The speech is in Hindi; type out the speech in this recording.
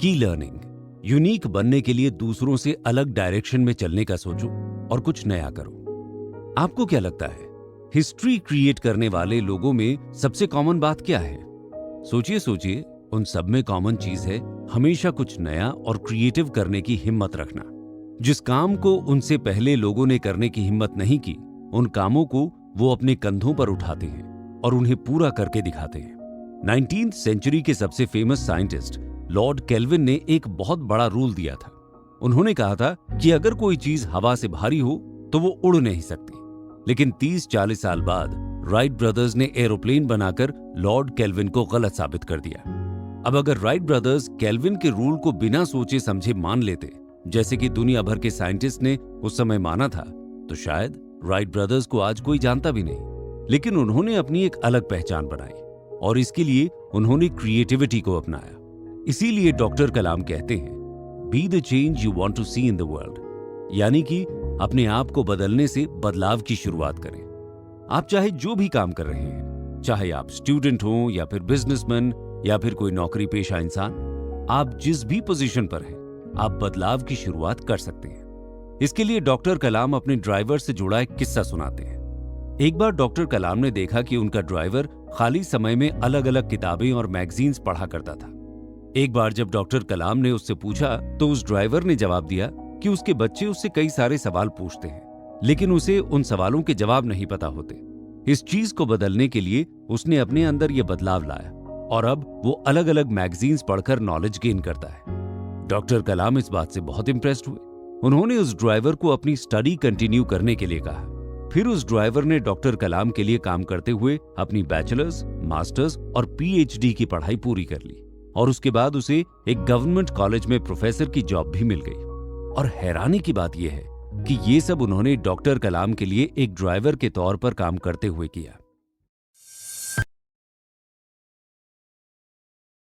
की लर्निंग। यूनिक बनने के लिए दूसरों से अलग डायरेक्शन में चलने का सोचो और कुछ नया करो। आपको क्या लगता है, हिस्ट्री क्रिएट करने वाले लोगों में सबसे कॉमन बात क्या है? सोचिए, उन सब में कॉमन चीज है हमेशा कुछ नया और क्रिएटिव करने की हिम्मत रखना। जिस काम को उनसे पहले लोगों ने करने की हिम्मत नहीं की, उन कामों को वो अपने कंधों पर उठाते हैं और उन्हें पूरा करके दिखाते हैं। 19th सेंचुरी के सबसे फेमस साइंटिस्ट लॉर्ड केल्विन ने एक बहुत बड़ा रूल दिया था। उन्होंने कहा था कि अगर कोई चीज हवा से भारी हो तो वो उड़ नहीं सकती। लेकिन 30-40 साल बाद राइट ब्रदर्स ने एरोप्लेन बनाकर लॉर्ड केल्विन को गलत साबित कर दिया। अब अगर राइट ब्रदर्स केल्विन के रूल को बिना सोचे समझे मान लेते, जैसे कि दुनिया भर के साइंटिस्ट ने उस समय माना था, तो शायद राइट ब्रदर्स को आज कोई जानता भी नहीं। लेकिन उन्होंने अपनी एक अलग पहचान बनाई और इसके लिए उन्होंने क्रिएटिविटी को अपनाया। इसीलिए डॉक्टर कलाम कहते हैं, be the change you want to see in the world, यानी कि अपने आप को बदलने से बदलाव की शुरुआत करें। आप चाहे जो भी काम कर रहे हैं, चाहे आप स्टूडेंट हो या फिर बिजनेसमैन या फिर कोई नौकरी पेशा इंसान, आप जिस भी पोजीशन पर हैं, आप बदलाव की शुरुआत कर सकते हैं। इसके लिए डॉक्टर कलाम अपने ड्राइवर से जुड़ा एक किस्सा सुनाते हैं। एक बार डॉक्टर कलाम ने देखा कि उनका ड्राइवर खाली समय में अलग अलग किताबें और मैगजीन्स पढ़ा करता था। एक बार जब डॉक्टर कलाम ने उससे पूछा तो उस ड्राइवर ने जवाब दिया कि उसके बच्चे उससे कई सारे सवाल पूछते हैं, लेकिन उसे उन सवालों के जवाब नहीं पता होते। इस चीज को बदलने के लिए उसने अपने अंदर यह बदलाव लाया और अब वो अलग अलग मैगजीन्स पढ़कर नॉलेज गेन करता है। डॉक्टर कलाम इस बात से बहुत इंप्रेस्ड हुए। उन्होंने उस ड्राइवर को अपनी स्टडी कंटिन्यू करने के लिए कहा। फिर उस ड्राइवर ने डॉक्टर कलाम के लिए काम करते हुए अपनी बैचलर्स, मास्टर्स और पीएचडी की पढ़ाई पूरी कर ली और उसके बाद उसे एक गवर्नमेंट कॉलेज में प्रोफेसर की जॉब भी मिल गई। और हैरानी की बात यह है कि ये सब उन्होंने डॉक्टर कलाम के लिए एक ड्राइवर के तौर पर काम करते हुए किया।